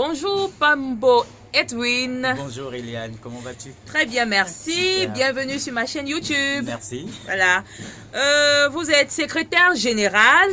Bonjour Pambo Edwin. Bonjour Eliane, comment vas-tu? Très bien, merci. Super. Bienvenue sur ma chaîne YouTube. Merci. Voilà. Vous êtes secrétaire général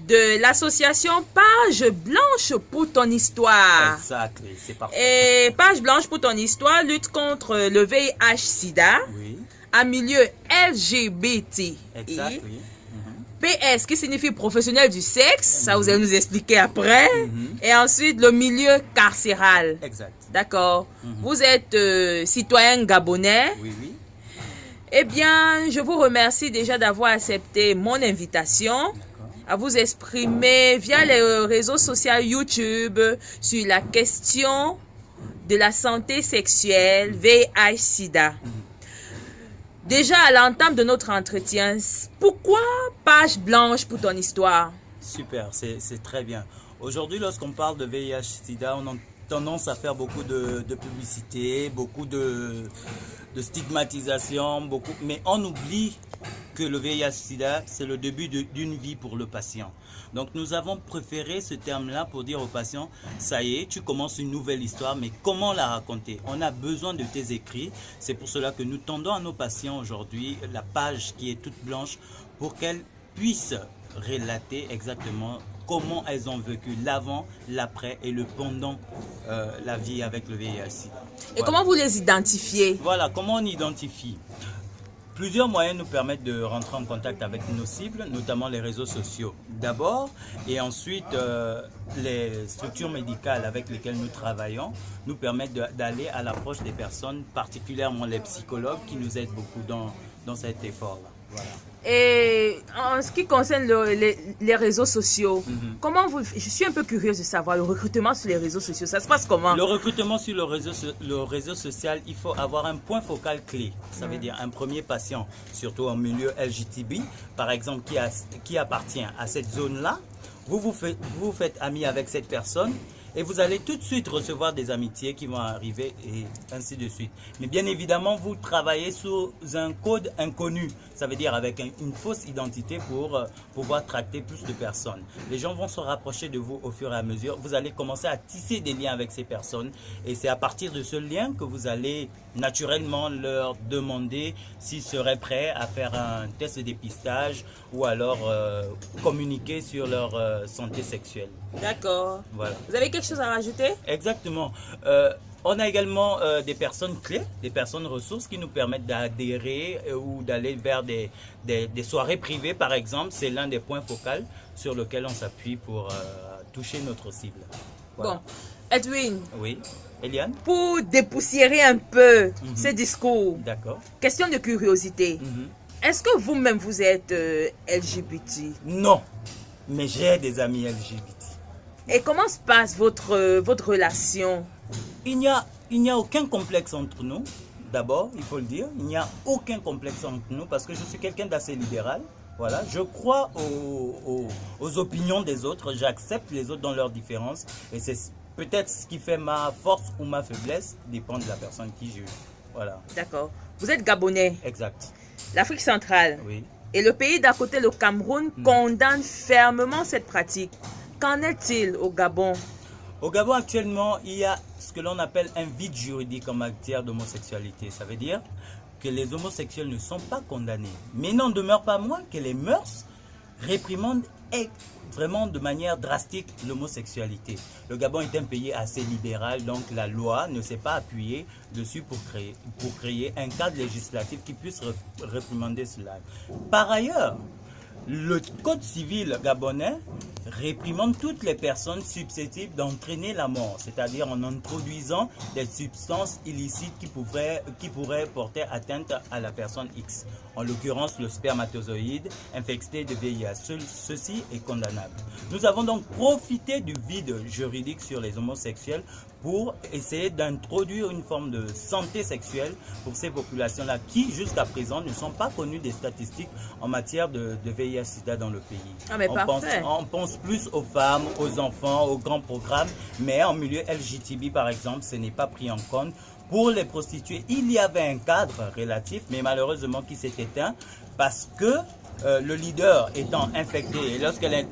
de l'association Page Blanche pour ton histoire. Exact, c'est parfait. Et Page Blanche pour ton histoire lutte contre le VIH-Sida Oui, en milieu LGBT. exact, oui. PS qui signifie professionnel du sexe, ça vous allez nous expliquer après. Et ensuite le milieu carcéral. Exact. D'accord. Vous êtes citoyen gabonais. Oui, oui. Eh bien, je vous remercie déjà d'avoir accepté mon invitation à vous exprimer via les réseaux sociaux YouTube sur la question de la santé sexuelle VIH-Sida. Déjà à l'entame de notre entretien, pourquoi Page Blanche pour ton histoire? Super, c'est très bien. Aujourd'hui, lorsqu'on parle de VIH-Sida, on a tendance à faire beaucoup de publicité, beaucoup de stigmatisation, mais on oublie que le VIH-Sida, c'est le début d'une vie pour le patient. Donc nous avons préféré ce terme-là pour dire au patient, ça y est, tu commences une nouvelle histoire, mais comment la raconter? On a besoin de tes écrits. C'est pour cela que nous tendons à nos patients aujourd'hui la page qui est toute blanche pour qu'elles puissent relater exactement comment elles ont vécu l'avant, l'après et le pendant la vie avec le VIH-Sida. Et comment vous les identifiez? Voilà, comment on identifie? Plusieurs moyens nous permettent de rentrer en contact avec nos cibles, notamment les réseaux sociaux d'abord, et ensuite les structures médicales avec lesquelles nous travaillons nous permettent d'aller à l'approche des personnes, particulièrement les psychologues qui nous aident beaucoup dans cet effort-là. Voilà. Et en ce qui concerne les réseaux sociaux, comment je suis un peu curieuse de savoir le recrutement sur les réseaux sociaux, ça se passe comment? Le recrutement sur le réseau social, il faut avoir un point focal clé. Ça veut dire un premier patient, surtout en milieu LGTB, par exemple, qui appartient à cette zone-là. Vous faites ami avec cette personne. Et vous allez tout de suite recevoir des amitiés qui vont arriver et ainsi de suite. Mais bien évidemment, vous travaillez sous un code inconnu. Ça veut dire avec une fausse identité pour pouvoir tracter plus de personnes. Les gens vont se rapprocher de vous au fur et à mesure. Vous allez commencer à tisser des liens avec ces personnes. Et c'est à partir de ce lien que vous allez naturellement leur demander s'ils seraient prêts à faire un test de dépistage ou alors communiquer sur leur santé sexuelle. D'accord. Voilà. Vous avez quelque chose à rajouter? Exactement. On a également des personnes clés, des personnes ressources qui nous permettent d'adhérer ou d'aller vers des soirées privées, par exemple. C'est l'un des points focaux sur lequel on s'appuie pour toucher notre cible. Voilà. Bon, Edwin. Oui, Eliane? Pour dépoussiérer un peu ce discours, D'accord. question de curiosité. Est-ce que vous-même vous êtes LGBT? Non, mais j'ai des amis LGBT. Et comment se passe votre relation? Il n'y a aucun complexe entre nous, d'abord, il faut le dire. Il n'y a aucun complexe entre nous parce que je suis quelqu'un d'assez libéral. Voilà, je crois aux opinions des autres, j'accepte les autres dans leurs différences. Et c'est peut-être ce qui fait ma force ou ma faiblesse, dépend de la personne qui juge. Voilà. D'accord. Vous êtes gabonais. Exact. L'Afrique centrale. Oui. Et le pays d'à côté, le Cameroun, condamne fermement cette pratique. Qu'en est-il au Gabon? Au Gabon, actuellement, il y a ce que l'on appelle un vide juridique en matière d'homosexualité. Ça veut dire que les homosexuels ne sont pas condamnés. Mais il n'en demeure pas moins que les mœurs réprimandent vraiment de manière drastique l'homosexualité. Le Gabon est un pays assez libéral, donc la loi ne s'est pas appuyée dessus pour créer un cadre législatif qui puisse réprimander cela. Par ailleurs, le code civil gabonais réprimande toutes les personnes susceptibles d'entraîner la mort, c'est-à-dire en introduisant des substances illicites qui pourraient porter atteinte à la personne X. En l'occurrence, le spermatozoïde infecté de VIH. Ceci est condamnable. Nous avons donc profité du vide juridique sur les homosexuels pour essayer d'introduire une forme de santé sexuelle pour ces populations-là qui, jusqu'à présent, ne sont pas connues des statistiques en matière de VIH-Sida dans le pays. Ah mais parfait. On pense plus aux femmes, aux enfants, aux grands programmes, mais en milieu LGTB, par exemple, ce n'est pas pris en compte. Pour les prostituées, il y avait un cadre relatif, mais malheureusement qui s'est éteint parce que le leader étant infecté et lorsqu'elle est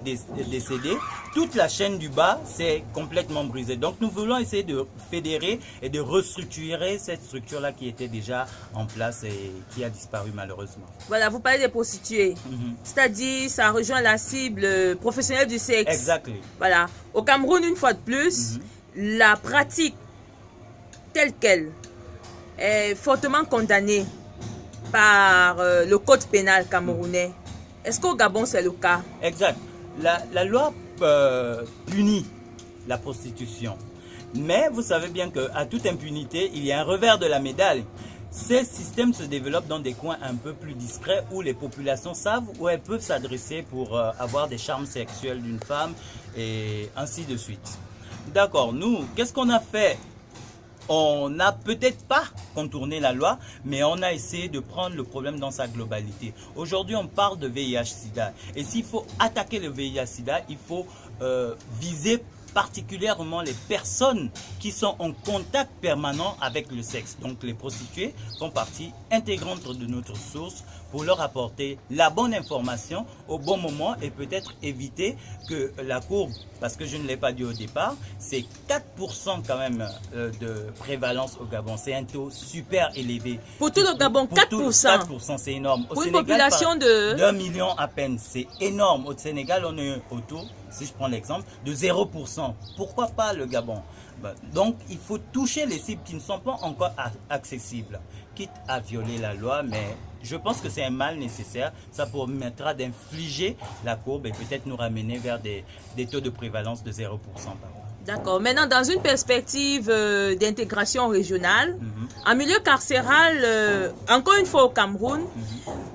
décédée, toute la chaîne du bas s'est complètement brisée. Donc nous voulons essayer de fédérer et de restructurer cette structure-là qui était déjà en place et qui a disparu malheureusement. Voilà, vous parlez des prostituées. C'est-à-dire, ça rejoint la cible professionnelle du sexe. Exactly. Voilà. Au Cameroun, une fois de plus, la pratique telle qu'elle est fortement condamnée par le code pénal camerounais. Est-ce qu'au Gabon, c'est le cas? Exact. La loi punit la prostitution. Mais vous savez bien qu'à toute impunité, il y a un revers de la médaille. Ces systèmes se développent dans des coins un peu plus discrets où les populations savent où elles peuvent s'adresser pour avoir des charmes sexuels d'une femme et ainsi de suite. D'accord, nous, qu'est-ce qu'on a fait? On n'a peut-être pas contourné la loi, mais on a essayé de prendre le problème dans sa globalité. Aujourd'hui, on parle de VIH-Sida. Et s'il faut attaquer le VIH-Sida, il faut viser particulièrement les personnes qui sont en contact permanent avec le sexe. Donc les prostituées font partie intégrante de notre source pour leur apporter la bonne information au bon moment et peut-être éviter que la courbe, parce que je ne l'ai pas dit au départ, c'est 4% quand même de prévalence au Gabon. C'est un taux super élevé. Pour tout le Gabon, 4%. 4%, c'est énorme. Au pour une Sénégal, population de... d'1 million à peine, c'est énorme. Au Sénégal, on est autour, si je prends l'exemple, de 0%. Pourquoi pas le Gabon? Donc, il faut toucher les cibles qui ne sont pas encore accessibles, quitte à violer la loi, mais je pense que c'est un mal nécessaire. Ça permettra d'infliger la courbe et peut-être nous ramener vers des taux de prévalence de 0% par an. D'accord. Maintenant, dans une perspective d'intégration régionale, en milieu carcéral, encore une fois au Cameroun,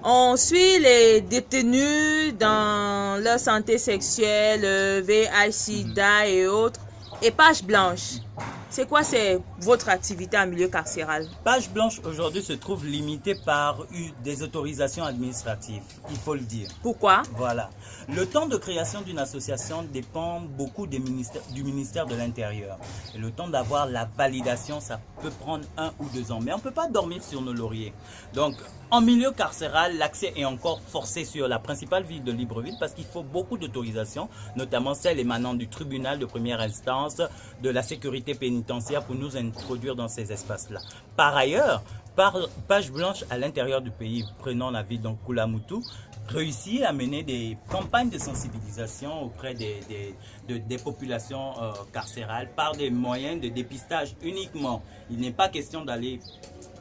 on suit les détenus dans leur santé sexuelle, VIH, SIDA et autres, et page blanche. C'est quoi votre activité en milieu carcéral? Page blanche aujourd'hui se trouve limitée par des autorisations administratives, il faut le dire. Pourquoi? Voilà. Le temps de création d'une association dépend beaucoup du ministère de l'Intérieur. Et le temps d'avoir la validation, ça peut prendre 1 ou 2 ans. Mais on ne peut pas dormir sur nos lauriers. Donc, en milieu carcéral, l'accès est encore forcé sur la principale ville de Libreville parce qu'il faut beaucoup d'autorisations, notamment celles émanant du tribunal de première instance, de la sécurité pénitentiaire pour nous introduire dans ces espaces-là. Par ailleurs, page blanche à l'intérieur du pays, prenant la ville d'Nkoulamoutou, réussit à mener des campagnes de sensibilisation auprès des populations carcérales par des moyens de dépistage uniquement. Il n'est pas question d'aller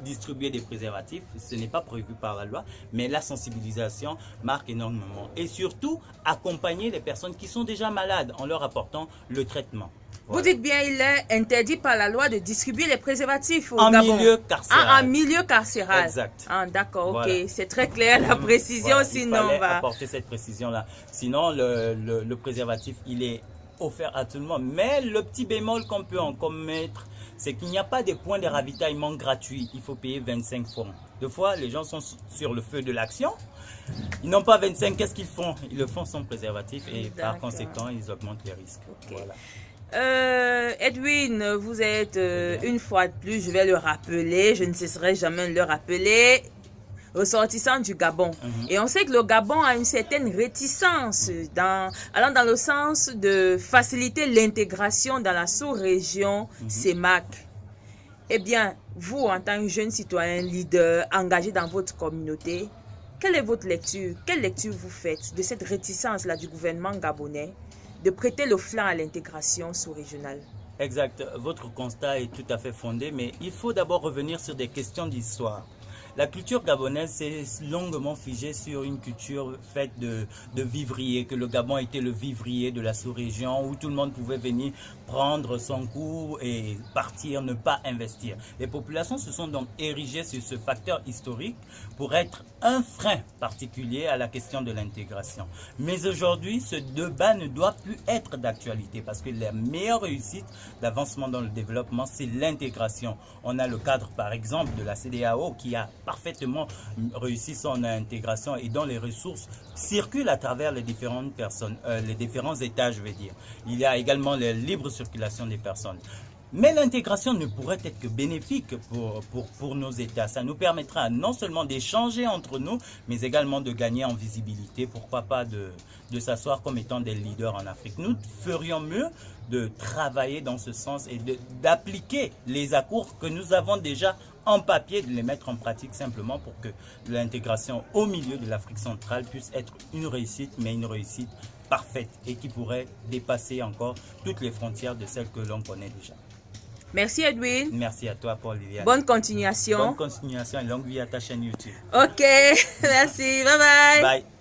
distribuer des préservatifs, ce n'est pas prévu par la loi, mais la sensibilisation marque énormément. Et surtout, accompagner les personnes qui sont déjà malades en leur apportant le traitement. Voilà. Vous dites bien, il est interdit par la loi de distribuer les préservatifs au Gabon. En milieu carcéral. Ah, en milieu carcéral. Exact. Ah, d'accord, voilà. Ok. C'est très clair la précision, voilà, sinon il fallait on va... apporter cette précision-là. Sinon, le préservatif, il est offert à tout le monde. Mais le petit bémol qu'on peut encore mettre, c'est qu'il n'y a pas de points de ravitaillement gratuits. Il faut payer 25 francs. Deux fois, les gens sont sur le feu de l'action. Ils n'ont pas 25, qu'est-ce qu'ils font? Ils le font sans préservatif et par conséquent, ils augmentent les risques. Okay. Voilà. Edwin, vous êtes une fois de plus, je vais le rappeler, je ne cesserai jamais de le rappeler, ressortissant du Gabon. Et on sait que le Gabon a une certaine réticence allant dans le sens de faciliter l'intégration dans la sous-région CEMAC. Eh bien, vous, en tant que jeune citoyen leader engagé dans votre communauté, quelle est votre lecture? Quelle lecture vous faites de cette réticence-là du gouvernement gabonais de prêter le flanc à l'intégration sous-régionale? Exact. Votre constat est tout à fait fondé, mais il faut d'abord revenir sur des questions d'histoire. La culture gabonaise s'est longuement figée sur une culture faite de vivriers, que le Gabon était le vivrier de la sous-région où tout le monde pouvait venir prendre son coup et partir, ne pas investir. Les populations se sont donc érigées sur ce facteur historique pour être un frein particulier à la question de l'intégration. Mais aujourd'hui, ce débat ne doit plus être d'actualité parce que la meilleure réussite d'avancement dans le développement, c'est l'intégration. On a le cadre, par exemple, de la CEDEAO qui a parfaitement réussi son intégration et dont les ressources circulent à travers les différentes personnes, les différents États, je vais dire. Il y a également la libre circulation des personnes. Mais l'intégration ne pourrait être que bénéfique pour nos États. Ça nous permettra non seulement d'échanger entre nous, mais également de gagner en visibilité. Pourquoi pas de s'asseoir comme étant des leaders en Afrique. Nous ferions mieux de travailler dans ce sens et d'appliquer les accords que nous avons déjà en papier, de les mettre en pratique simplement pour que l'intégration au milieu de l'Afrique centrale puisse être une réussite, mais une réussite parfaite et qui pourrait dépasser encore toutes les frontières de celles que l'on connaît déjà. Merci Edwin. Merci à toi Paul Liliane. Bonne continuation. Bonne continuation et longue vie à ta chaîne YouTube. Ok, merci. Bye bye. Bye.